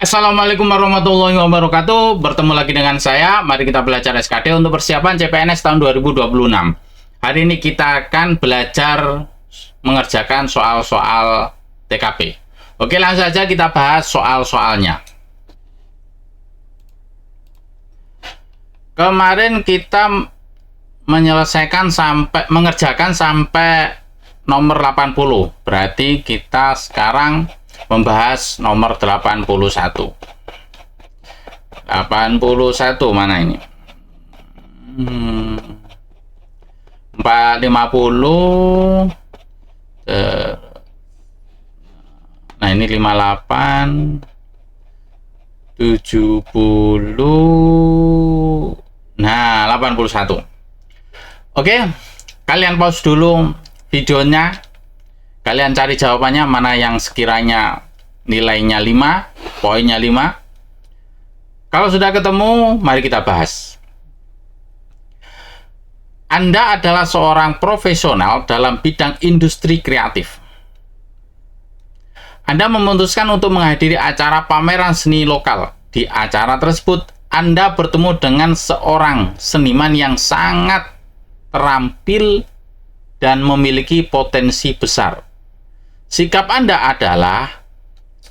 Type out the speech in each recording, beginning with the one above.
Assalamualaikum warahmatullahi wabarakatuh. Bertemu lagi dengan saya. Mari kita belajar SKD untuk persiapan CPNS tahun 2026. Hari ini kita akan belajar mengerjakan soal-soal TKP. Oke, langsung saja kita bahas soal-soalnya. Kemarin kita mengerjakan sampai nomor 80. Berarti kita sekarang membahas nomor 81. 81 mana ini? 450. Nah, ini 58, 70. Nah, 81. Oke, kalian pause dulu videonya. Kalian cari jawabannya mana yang sekiranya nilainya 5, poinnya 5. Kalau sudah ketemu, mari kita bahas. Anda adalah seorang profesional dalam bidang industri kreatif. Anda memutuskan untuk menghadiri acara pameran seni lokal. Di acara tersebut, Anda bertemu dengan seorang seniman yang sangat terampil dan memiliki potensi besar. Sikap Anda adalah,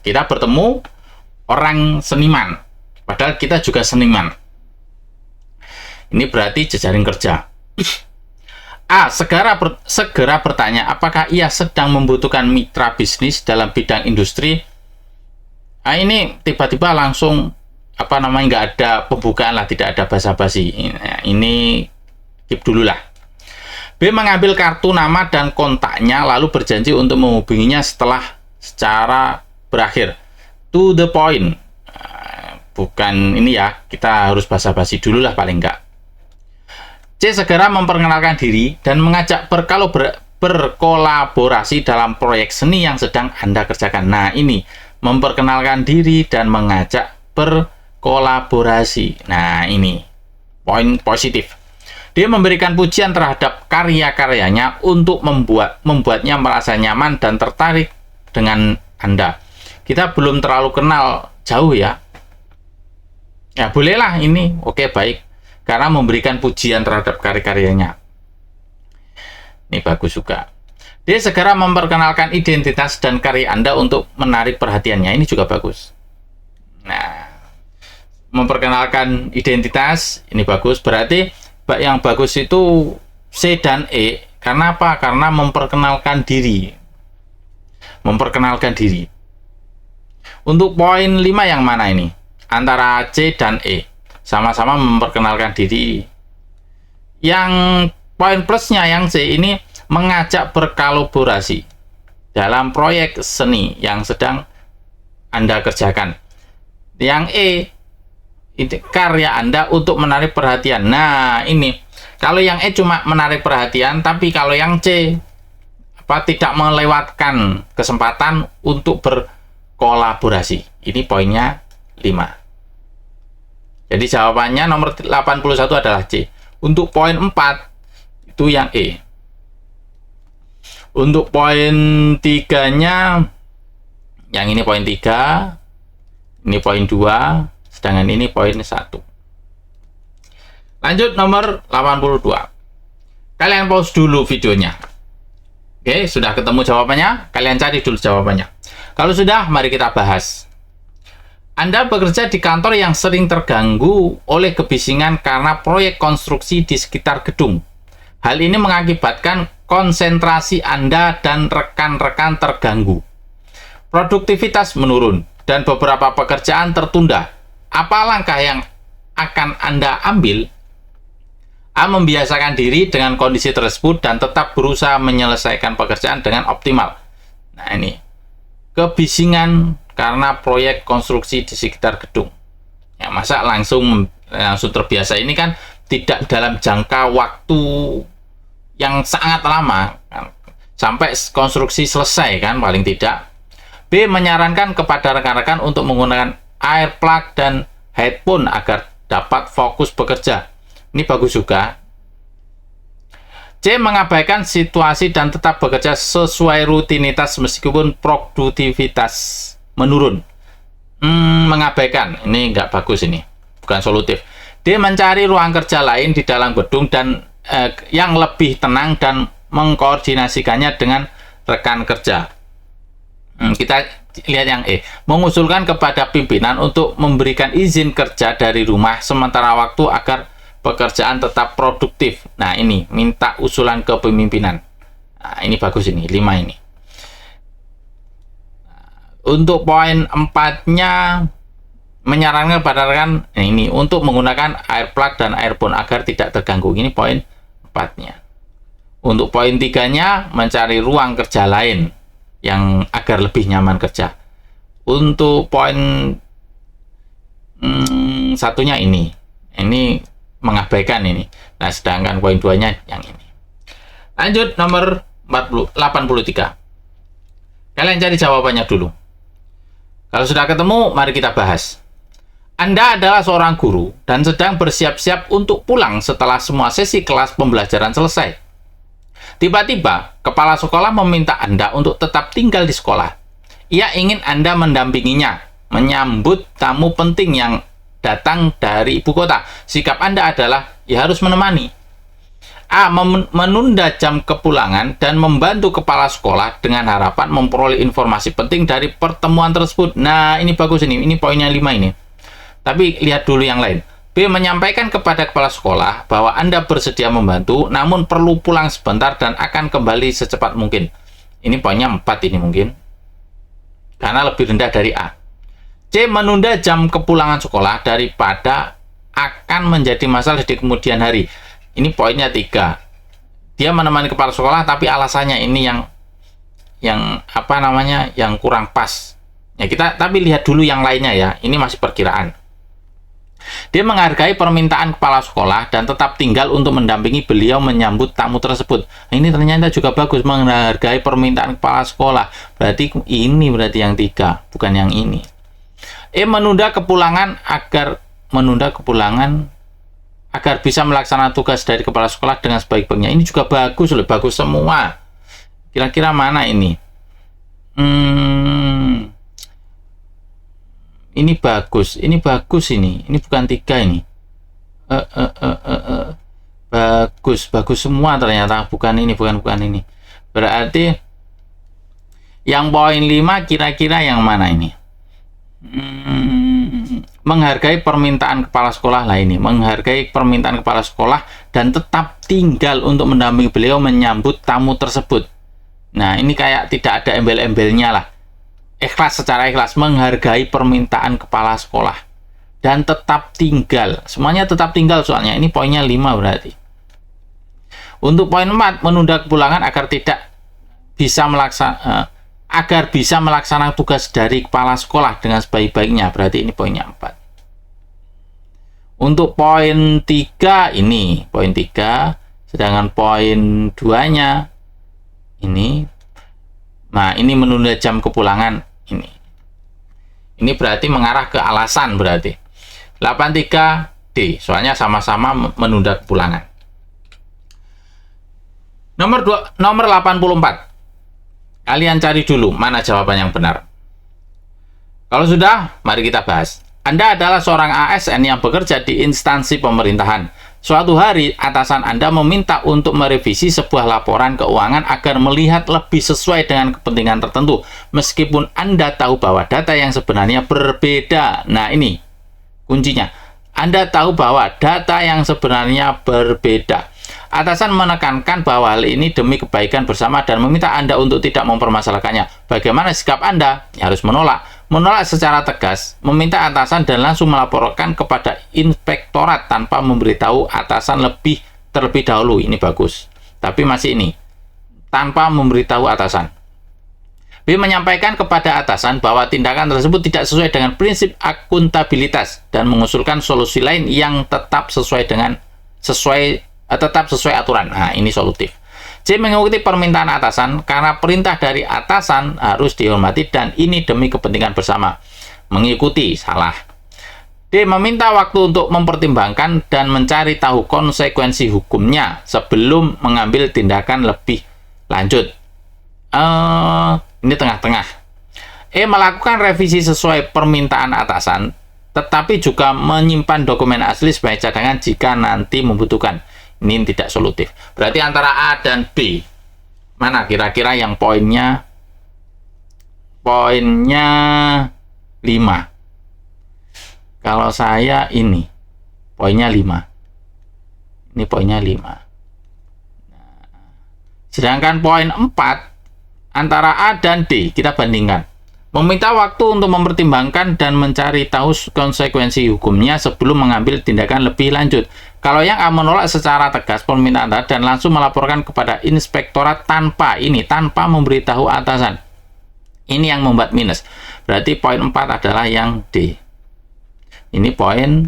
kita bertemu orang seniman, padahal kita juga seniman. Ini berarti jejaring kerja. A. Segera bertanya apakah ia sedang membutuhkan mitra bisnis dalam bidang industri. Nah, ini tiba-tiba langsung nggak ada pembukaan lah, tidak ada basa-basi. Ini skip dulu lah. B. Mengambil kartu nama dan kontaknya lalu berjanji untuk menghubunginya setelah secara berakhir. To the point. Bukan ini ya, kita harus basa-basi dulu lah paling enggak. C. Segera memperkenalkan diri dan mengajak berkolaborasi dalam proyek seni yang sedang Anda kerjakan. Nah, ini memperkenalkan diri dan mengajak berkolaborasi. Nah, ini poin positif. Dia memberikan pujian terhadap karya-karyanya untuk membuatnya merasa nyaman dan tertarik dengan Anda. Kita belum terlalu kenal jauh ya. Ya, bolehlah ini. Oke, baik. Karena memberikan pujian terhadap karya-karyanya. Ini bagus juga. Dia segera memperkenalkan identitas dan karya Anda untuk menarik perhatiannya. Ini juga bagus. Nah, memperkenalkan identitas, ini bagus. Berarti yang bagus itu C dan E. Karena apa? Karena memperkenalkan diri. Memperkenalkan diri. Untuk poin 5 yang mana ini? Antara C dan E. Sama-sama memperkenalkan diri. Yang poin plusnya yang C ini mengajak berkolaborasi dalam proyek seni yang sedang Anda kerjakan. Yang E, karya Anda untuk menarik perhatian. Nah, ini kalau yang E cuma menarik perhatian, tapi kalau yang C tidak melewatkan kesempatan untuk berkolaborasi. Ini poinnya 5. Jadi jawabannya nomor 81 adalah C. Untuk poin 4 itu yang E. Untuk poin 3-nya yang ini poin 3, ini poin 2, sedangkan ini poin 1. Lanjut nomor 82. Kalian pause dulu videonya. Oke, sudah ketemu jawabannya? Kalian cari dulu jawabannya. Kalau sudah, mari kita bahas. Anda bekerja di kantor yang sering terganggu oleh kebisingan karena proyek konstruksi di sekitar gedung. Hal ini mengakibatkan konsentrasi Anda dan rekan-rekan terganggu. Produktivitas menurun dan beberapa pekerjaan tertunda. Apa langkah yang akan Anda ambil? A. Membiasakan diri dengan kondisi tersebut dan tetap berusaha menyelesaikan pekerjaan dengan optimal. Nah, ini kebisingan karena proyek konstruksi di sekitar gedung. Ya, masa langsung terbiasa, ini kan tidak dalam jangka waktu yang sangat lama kan? Sampai konstruksi selesai kan paling tidak. B. Menyarankan kepada rekan-rekan untuk menggunakan air plug dan headphone agar dapat fokus bekerja. Ini bagus juga. C. Mengabaikan situasi dan tetap bekerja sesuai rutinitas meskipun produktivitas menurun. mengabaikan. Ini nggak bagus ini. Bukan solutif. D. Mencari ruang kerja lain di dalam gedung dan yang lebih tenang dan mengkoordinasikannya dengan rekan kerja. Kita lihat yang E. Mengusulkan kepada pimpinan untuk memberikan izin kerja dari rumah sementara waktu agar pekerjaan tetap produktif. Nah, ini minta usulan ke pemimpinan. Nah, ini bagus ini, 5 ini. Untuk poin 4-nya menyarankan kepada rekan ini untuk menggunakan air plug dan airphone agar tidak terganggu. Ini poin 4-nya. Untuk poin 3-nya mencari ruang kerja lain yang agar lebih nyaman kerja. Untuk poin 1-nya ini mengabaikan ini. Nah, sedangkan poin 2-nya yang ini. Lanjut nomor 83. Kalian cari jawabannya dulu. Kalau sudah ketemu, mari kita bahas. Anda adalah seorang guru dan sedang bersiap-siap untuk pulang setelah semua sesi kelas pembelajaran selesai. Tiba-tiba, kepala sekolah meminta Anda untuk tetap tinggal di sekolah. Ia ingin Anda mendampinginya, menyambut tamu penting yang datang dari ibu kota. Sikap Anda adalah, ya harus menemani. A. Menunda jam kepulangan dan membantu kepala sekolah dengan harapan memperoleh informasi penting dari pertemuan tersebut. Nah, ini bagus ini. Ini poinnya 5 ini. Tapi lihat dulu yang lain. B. Menyampaikan kepada kepala sekolah bahwa Anda bersedia membantu, namun perlu pulang sebentar dan akan kembali secepat mungkin. Ini poinnya 4 ini mungkin. Karena lebih rendah dari A. C. Menunda jam kepulangan sekolah daripada akan menjadi masalah di kemudian hari. Ini poinnya 3. Dia menemani kepala sekolah, tapi alasannya ini yang kurang pas. Ya, tapi lihat dulu yang lainnya ya. Ini masih perkiraan. Dia menghargai permintaan kepala sekolah dan tetap tinggal untuk mendampingi beliau menyambut tamu tersebut. Nah, ini ternyata juga bagus, menghargai permintaan kepala sekolah. Berarti yang 3, bukan yang ini. E. Menunda kepulangan agar bisa melaksanakan tugas dari kepala sekolah dengan sebaik-baiknya. Ini juga bagus loh, bagus semua. Kira-kira mana ini? Ini bagus ini. Ini bukan 3 ini. Bagus semua ternyata. Bukan ini. Berarti yang poin 5 kira-kira yang mana ini? Menghargai permintaan kepala sekolah lah ini. Menghargai permintaan kepala sekolah dan tetap tinggal untuk mendampingi beliau menyambut tamu tersebut. Nah, ini kayak tidak ada embel-embelnya lah. Secara ikhlas menghargai permintaan kepala sekolah dan tetap tinggal. Semuanya tetap tinggal soalnya. Ini poinnya 5 berarti. Untuk poin 4, menunda kepulangan agar bisa melaksanakan tugas dari kepala sekolah dengan sebaik-baiknya. Berarti ini poinnya 4. Untuk poin 3 ini, poin 3, sedangkan poin 2-nya ini. Nah, ini menunda jam kepulangan ini. Ini berarti mengarah ke alasan berarti. 83D, soalnya sama-sama menunda kepulangan. Nomor 84. Kalian cari dulu mana jawaban yang benar. Kalau sudah, mari kita bahas. Anda adalah seorang ASN yang bekerja di instansi pemerintahan. Suatu hari, atasan Anda meminta untuk merevisi sebuah laporan keuangan agar melihat lebih sesuai dengan kepentingan tertentu, meskipun Anda tahu bahwa data yang sebenarnya berbeda. Nah, ini kuncinya. Anda tahu bahwa data yang sebenarnya berbeda. Atasan menekankan bahwa hal ini demi kebaikan bersama dan meminta Anda untuk tidak mempermasalahkannya. Bagaimana sikap Anda? Ya, harus menolak. Menolak secara tegas, meminta atasan dan langsung melaporkan kepada inspektorat tanpa memberitahu atasan terlebih dahulu. Ini bagus. Tapi masih ini, tanpa memberitahu atasan. B. Menyampaikan kepada atasan bahwa tindakan tersebut tidak sesuai dengan prinsip akuntabilitas dan mengusulkan solusi lain yang tetap sesuai aturan. Nah, ini solutif. C. Mengikuti permintaan atasan karena perintah dari atasan harus dihormati dan ini demi kepentingan bersama. Mengikuti, salah. D. Meminta waktu untuk mempertimbangkan dan mencari tahu konsekuensi hukumnya sebelum mengambil tindakan lebih lanjut. Ini tengah-tengah. Melakukan revisi sesuai permintaan atasan, tetapi juga menyimpan dokumen asli sebagai cadangan jika nanti membutuhkan. Ini tidak solutif. Berarti antara A dan B, mana kira-kira yang poinnya 5? Kalau saya ini poinnya 5. Ini poinnya 5. Sedangkan poin 4 antara A dan D kita bandingkan. Meminta waktu untuk mempertimbangkan dan mencari tahu konsekuensi hukumnya sebelum mengambil tindakan lebih lanjut. Kalau yang A menolak secara tegas permintaan dan langsung melaporkan kepada inspektorat tanpa memberitahu atasan. Ini yang membuat minus. Berarti poin 4 adalah yang D. Ini poin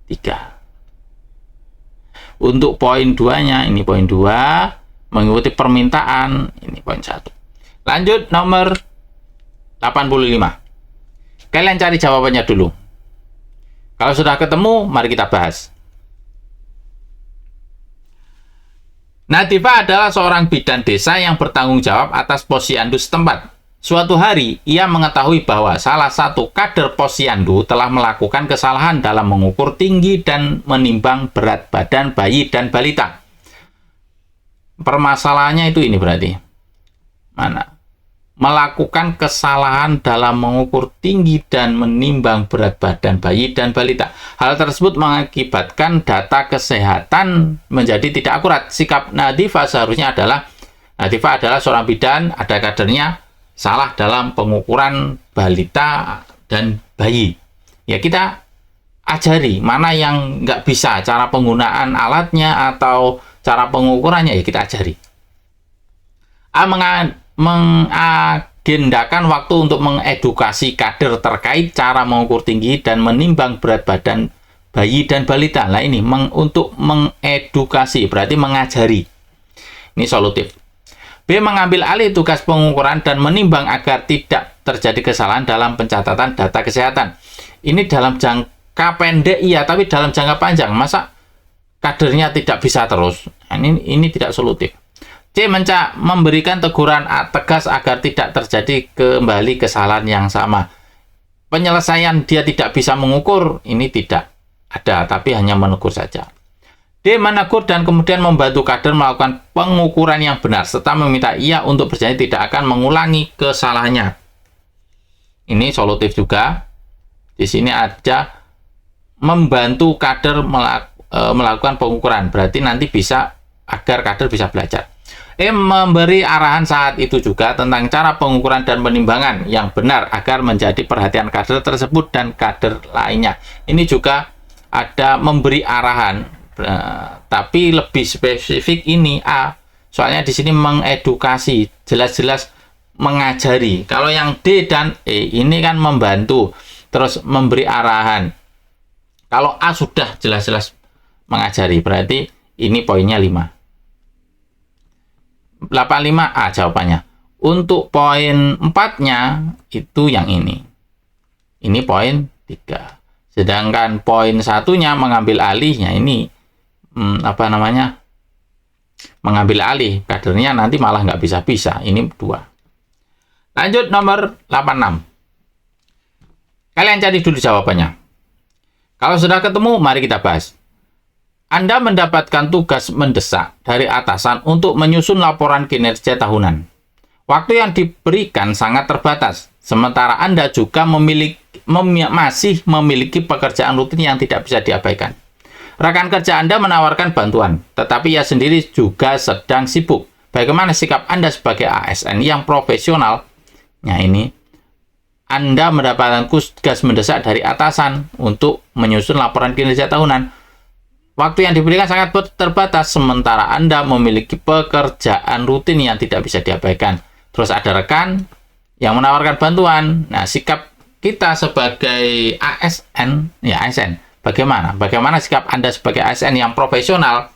3. Untuk poin 2-nya, ini poin 2, mengikuti permintaan, ini poin 1. Lanjut nomor 85. Kalian cari jawabannya dulu. Kalau sudah ketemu, mari kita bahas. Nadifa adalah seorang bidan desa yang bertanggung jawab atas posyandu setempat. Suatu hari, ia mengetahui bahwa salah satu kader posyandu telah melakukan kesalahan dalam mengukur tinggi dan menimbang berat badan bayi dan balita. Permasalahannya itu ini berarti. Mana? Melakukan kesalahan dalam mengukur tinggi dan menimbang berat badan bayi dan balita. Hal tersebut mengakibatkan data kesehatan menjadi tidak akurat. Sikap Nadifa seharusnya adalah, Nadifa adalah seorang bidan, ada kadernya salah dalam pengukuran balita dan bayi. Ya kita ajari mana yang nggak bisa, cara penggunaan alatnya atau cara pengukurannya ya kita ajari. A mengagendakan waktu untuk mengedukasi kader terkait cara mengukur tinggi dan menimbang berat badan bayi dan balita. Nah ini untuk mengedukasi berarti mengajari. Ini solutif. B. Mengambil alih tugas pengukuran dan menimbang agar tidak terjadi kesalahan dalam pencatatan data kesehatan. Ini dalam jangka pendek iya, tapi dalam jangka panjang masa kadernya tidak bisa terus. Nah, ini tidak solutif. C. Memberikan teguran tegas agar tidak terjadi kembali kesalahan yang sama. Penyelesaian dia tidak bisa mengukur, ini tidak ada, tapi hanya menegur saja. D. Menegur dan kemudian membantu kader melakukan pengukuran yang benar serta meminta ia untuk berjanji tidak akan mengulangi kesalahannya. Ini solutif juga. Di sini ada membantu kader melakukan pengukuran. Berarti nanti bisa agar kader bisa belajar. Memberi arahan saat itu juga tentang cara pengukuran dan penimbangan yang benar agar menjadi perhatian kader tersebut dan kader lainnya. Ini juga ada memberi arahan. Tapi lebih spesifik ini A, soalnya di sini mengedukasi, jelas-jelas mengajari. Kalau yang D dan E ini kan membantu, terus memberi arahan. Kalau A sudah jelas-jelas mengajari, berarti ini poinnya 5. 85A jawabannya. Untuk poin 4-nya itu yang ini. Ini poin 3. Sedangkan poin 1-nya mengambil alihnya ini mengambil alih kadernya nanti malah nggak bisa-bisa. Ini 2. Lanjut nomor 86. Kalian cari dulu jawabannya. Kalau sudah ketemu, mari kita bahas. Anda mendapatkan tugas mendesak dari atasan untuk menyusun laporan kinerja tahunan. Waktu yang diberikan sangat terbatas, sementara Anda juga masih memiliki pekerjaan rutin yang tidak bisa diabaikan. Rekan kerja Anda menawarkan bantuan, tetapi ia sendiri juga sedang sibuk. Bagaimana sikap Anda sebagai ASN yang profesional? Nah ini, Anda mendapatkan tugas mendesak dari atasan untuk menyusun laporan kinerja tahunan. Waktu yang diberikan sangat terbatas, sementara Anda memiliki pekerjaan rutin yang tidak bisa diabaikan. Terus ada rekan yang menawarkan bantuan. Nah, sikap kita sebagai ASN, ya ASN, bagaimana? Bagaimana sikap Anda sebagai ASN yang profesional?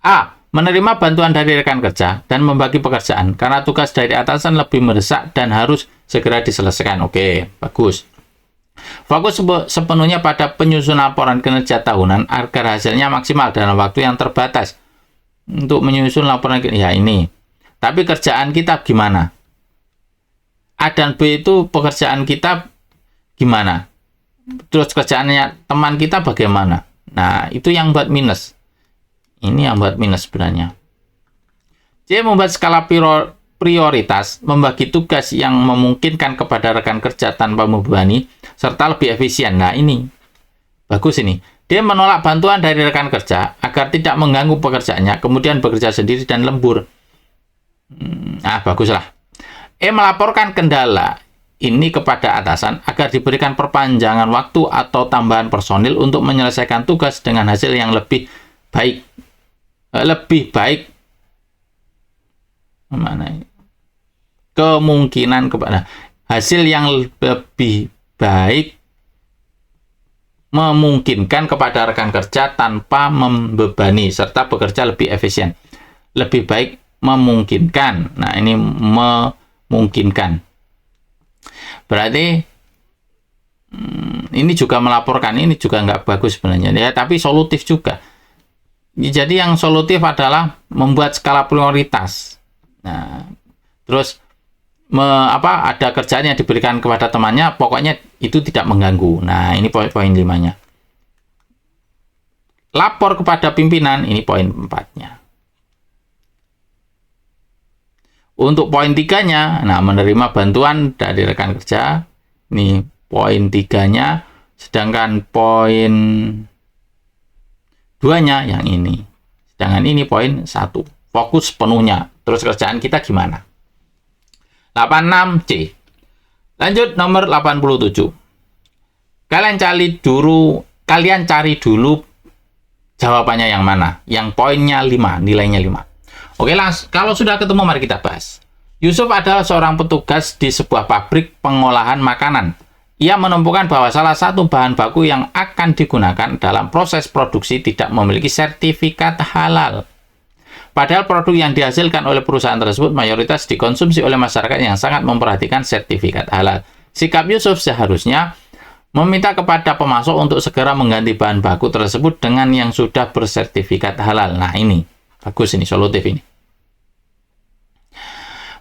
A. Menerima bantuan dari rekan kerja dan membagi pekerjaan karena tugas dari atasan lebih mendesak dan harus segera diselesaikan. Oke, bagus. Fokus sepenuhnya pada penyusunan laporan kinerja tahunan agar hasilnya maksimal dalam waktu yang terbatas. Untuk menyusun laporan kinerja, ya ini. Tapi kerjaan kita gimana? A dan B itu pekerjaan kita gimana? Terus kerjaannya teman kita bagaimana? Nah, itu yang buat minus. Ini yang buat minus sebenarnya. C. Membuat skala prioritas, membagi tugas yang memungkinkan kepada rekan kerja tanpa membebani, serta lebih efisien. Nah, ini. Bagus ini. Dia menolak bantuan dari rekan kerja agar tidak mengganggu pekerjaannya, kemudian bekerja sendiri dan lembur. Baguslah. E. Melaporkan kendala ini kepada atasan agar diberikan perpanjangan waktu atau tambahan personil untuk menyelesaikan tugas dengan hasil yang lebih baik. Kemungkinan kepada hasil yang lebih baik memungkinkan kepada rekan kerja tanpa membebani serta bekerja lebih efisien. Lebih baik memungkinkan. Nah, ini memungkinkan. Berarti ini juga melaporkan, ini juga nggak bagus sebenarnya ya, tapi solutif juga. Jadi yang solutif adalah membuat skala prioritas. Nah, terus ada kerjaan yang diberikan kepada temannya, pokoknya itu tidak mengganggu. Nah, ini poin 5-nya. Lapor kepada pimpinan, ini poin 4-nya. Untuk poin 3-nya, nah, menerima bantuan dari rekan kerja, ini poin 3-nya, sedangkan poin 2-nya yang ini. Sedangkan ini poin 1, fokus penuhnya. Terus kerjaan kita gimana? 86C. Lanjut nomor 87. Kalian cari dulu jawabannya yang mana? Yang poinnya 5, nilainya 5. Oke, kalau sudah ketemu mari kita bahas. Yusuf adalah seorang petugas di sebuah pabrik pengolahan makanan. Ia menemukan bahwa salah satu bahan baku yang akan digunakan dalam proses produksi tidak memiliki sertifikat halal. Padahal produk yang dihasilkan oleh perusahaan tersebut mayoritas dikonsumsi oleh masyarakat yang sangat memperhatikan sertifikat halal. Sikap Yusuf seharusnya meminta kepada pemasok untuk segera mengganti bahan baku tersebut dengan yang sudah bersertifikat halal. Nah, ini bagus, ini solutif ini.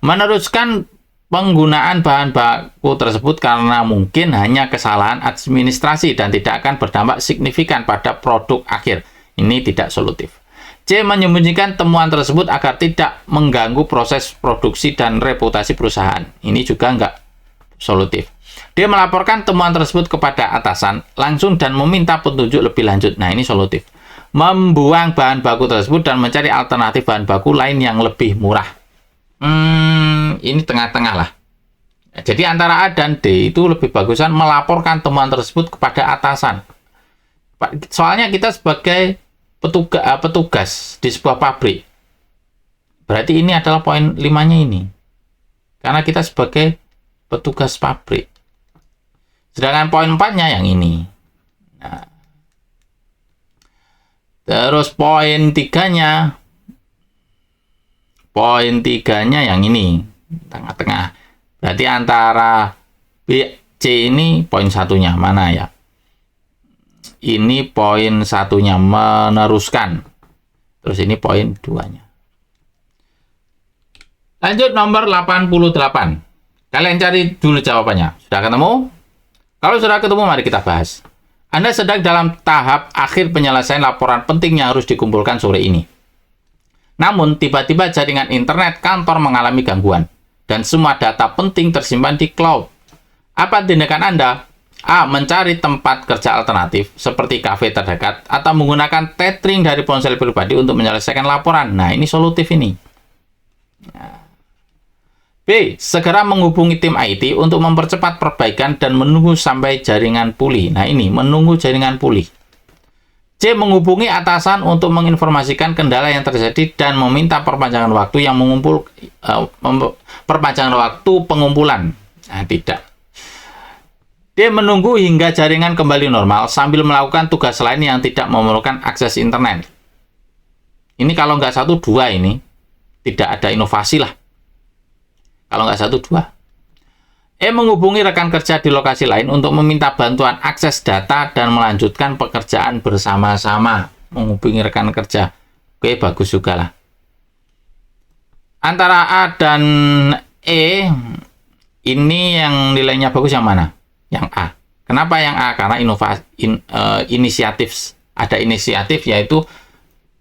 Meneruskan penggunaan bahan baku tersebut karena mungkin hanya kesalahan administrasi dan tidak akan berdampak signifikan pada produk akhir. Ini tidak solutif. C. Menyembunyikan temuan tersebut agar tidak mengganggu proses produksi dan reputasi perusahaan. Ini juga nggak solutif. D. Melaporkan temuan tersebut kepada atasan langsung dan meminta petunjuk lebih lanjut. Nah, ini solutif. Membuang bahan baku tersebut dan mencari alternatif bahan baku lain yang lebih murah. Ini tengah-tengah lah. Jadi antara A dan D itu lebih bagusan melaporkan temuan tersebut kepada atasan. Soalnya kita sebagai petugas di sebuah pabrik. Berarti ini adalah poin 5-nya ini. Karena kita sebagai petugas pabrik. Sedangkan poin 4-nya yang ini. Nah. Terus poin 3-nya. Poin 3-nya yang ini. Tengah-tengah. Berarti antara B, C ini poin 1-nya. Mana ya? Ini poin 1-nya, meneruskan. Terus ini poin 2-nya. Lanjut nomor 88. Kalian cari dulu jawabannya. Sudah ketemu? Kalau sudah ketemu, mari kita bahas. Anda sedang dalam tahap akhir penyelesaian laporan penting yang harus dikumpulkan sore ini. Namun, tiba-tiba jaringan internet kantor mengalami gangguan. Dan semua data penting tersimpan di cloud. Apa tindakan Anda? A. Mencari tempat kerja alternatif seperti kafe terdekat atau menggunakan tethering dari ponsel pribadi untuk menyelesaikan laporan. Nah, ini solutif ini. B. Segera menghubungi tim IT untuk mempercepat perbaikan dan menunggu sampai jaringan pulih. Nah, ini menunggu jaringan pulih. C. Menghubungi atasan untuk menginformasikan kendala yang terjadi dan meminta perpanjangan waktu perpanjangan waktu pengumpulan. Nah, tidak. Dia menunggu hingga jaringan kembali normal sambil melakukan tugas lain yang tidak memerlukan akses internet. Ini kalau nggak 1, 2 ini. Tidak ada inovasi lah. Kalau nggak 1, 2. E. Menghubungi rekan kerja di lokasi lain untuk meminta bantuan akses data dan melanjutkan pekerjaan bersama-sama. Menghubungi rekan kerja. Oke, bagus juga lah. Antara A dan E, Ini yang nilainya bagus yang mana? Yang A. Kenapa yang A? Karena inisiatif. Ada inisiatif yaitu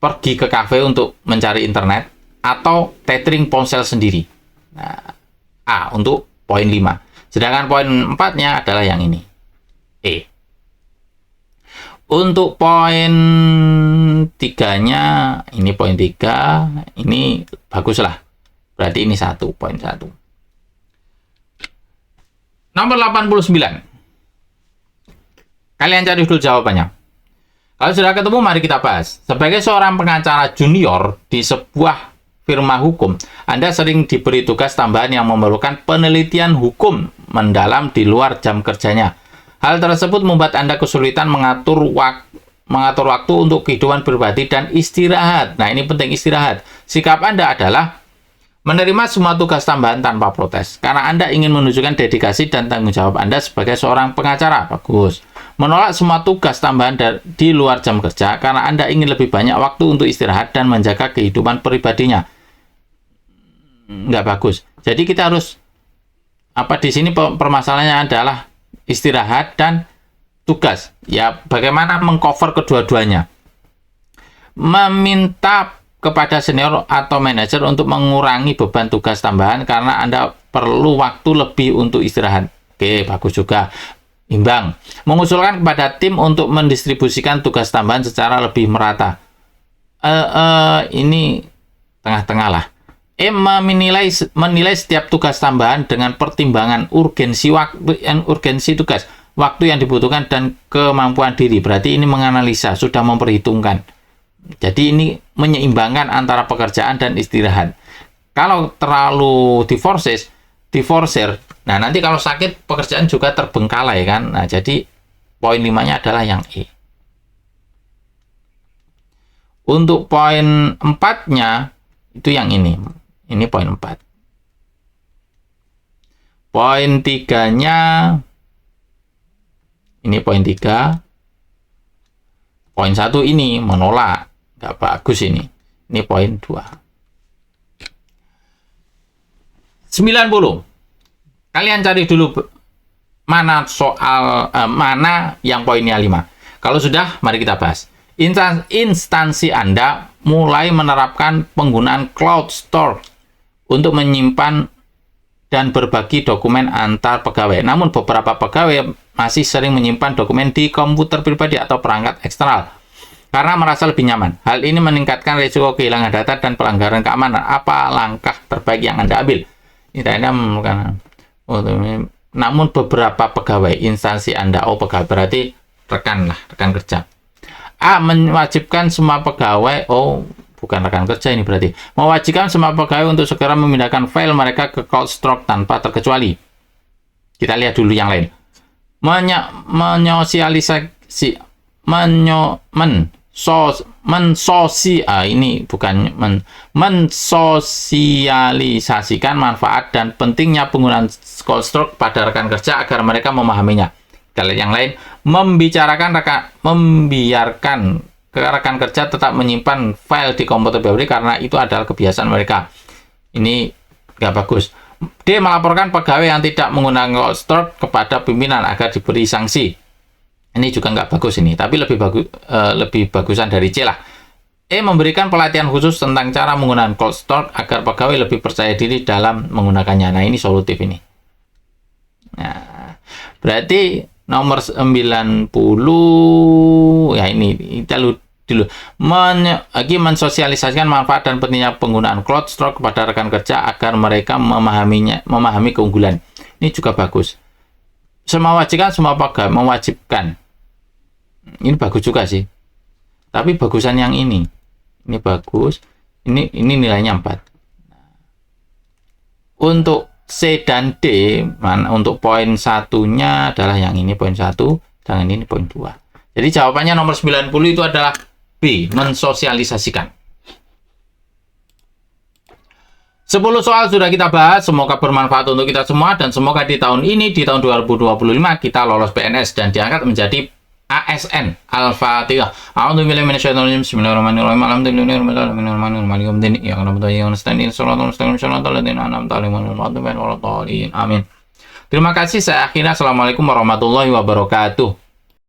pergi ke kafe untuk mencari internet atau tethering ponsel sendiri. Nah, A untuk poin 5. Sedangkan poin 4-nya adalah yang ini. E. Untuk poin 3-nya, ini poin 3, ini bagus lah. Berarti ini 1, poin 1. Nomor 89. Kalian cari dulu jawabannya. Kalau sudah ketemu, mari kita bahas. Sebagai seorang pengacara junior di sebuah firma hukum, Anda sering diberi tugas tambahan yang memerlukan penelitian hukum mendalam di luar jam kerjanya. Hal tersebut membuat Anda kesulitan mengatur waktu untuk kehidupan pribadi dan istirahat. Nah, ini penting istirahat. Sikap Anda adalah menerima semua tugas tambahan tanpa protes, karena Anda ingin menunjukkan dedikasi dan tanggung jawab Anda sebagai seorang pengacara. Bagus. Menolak semua tugas tambahan di luar jam kerja, karena Anda ingin lebih banyak waktu untuk istirahat dan menjaga kehidupan pribadinya. Nggak bagus. Jadi kita harus, di sini permasalahannya adalah istirahat dan tugas. Ya, bagaimana mengcover kedua-duanya. Meminta kepada senior atau manajer untuk mengurangi beban tugas tambahan karena Anda perlu waktu lebih untuk istirahat. Oke, bagus juga. Imbang. Mengusulkan kepada tim untuk mendistribusikan tugas tambahan secara lebih merata. Ini tengah-tengah lah. Menilai setiap tugas tambahan dengan pertimbangan urgensi tugas, waktu yang dibutuhkan dan kemampuan diri. Berarti ini menganalisa, sudah memperhitungkan. Jadi ini menyeimbangkan antara pekerjaan dan istirahat. Kalau terlalu diforsir, nah nanti kalau sakit pekerjaan juga terbengkalai kan. Nah, jadi poin 5-nya adalah yang E. Untuk poin 4-nya itu yang ini. Ini poin 4. Poin 3-nya ini poin 3. Poin 1 ini menolak. Nggak bagus ini. Ini poin 2. 90. Kalian cari dulu mana yang poinnya 5. Kalau sudah, mari kita bahas. Instansi Anda mulai menerapkan penggunaan cloud store untuk menyimpan dan berbagi dokumen antar pegawai. Namun beberapa pegawai masih sering menyimpan dokumen di komputer pribadi atau perangkat eksternal karena merasa lebih nyaman. Hal ini meningkatkan risiko kehilangan data dan pelanggaran keamanan. Apa langkah terbaik yang Anda ambil? Namun beberapa pegawai instansi Anda, pegawai berarti rekan kerja. A. Mewajibkan semua pegawai, bukan rekan kerja ini berarti. Mewajibkan semua pegawai untuk segera memindahkan file mereka ke cloud store tanpa terkecuali. Kita lihat dulu yang lain. Mensosialisasikan manfaat dan pentingnya penggunaan cloud store pada rekan kerja agar mereka memahaminya. Kita lihat yang lain. Membiarkan rekan kerja tetap menyimpan file di komputer pribadi karena itu adalah kebiasaan mereka. Ini nggak bagus. D. Melaporkan pegawai yang tidak menggunakan cloud store kepada pimpinan agar diberi sanksi. Ini juga nggak bagus ini, tapi lebih bagusan dari C lah. E. Memberikan pelatihan khusus tentang cara menggunakan cloud store agar pegawai lebih percaya diri dalam menggunakannya. Nah, ini solutif ini. Nah, berarti nomor 90, ya ini kita dulu. Mensosialisasikan manfaat dan pentingnya penggunaan cloud store kepada rekan kerja agar mereka memahami keunggulan. Ini juga bagus. Mewajibkan semua pegawai, mewajibkan. Ini bagus juga sih. Tapi bagusan yang ini. Ini bagus. Ini nilainya 4. Untuk C dan D, untuk poin 1-nya adalah yang ini poin 1, dan ini poin 2. Jadi jawabannya nomor 90 itu adalah B, mensosialisasikan. 10 soal sudah kita bahas, semoga bermanfaat untuk kita semua, dan semoga di tahun ini, di tahun 2025, kita lolos PNS dan diangkat menjadi ASN. Al-Fatihah. A'udzubillahi minasyaitonir rajim. Bismillahirrahmanirrahim. Alhamdulillahirrahmanirrahim. Amin. Terima kasih, saya akhirnya. Assalamualaikum warahmatullahi wabarakatuh.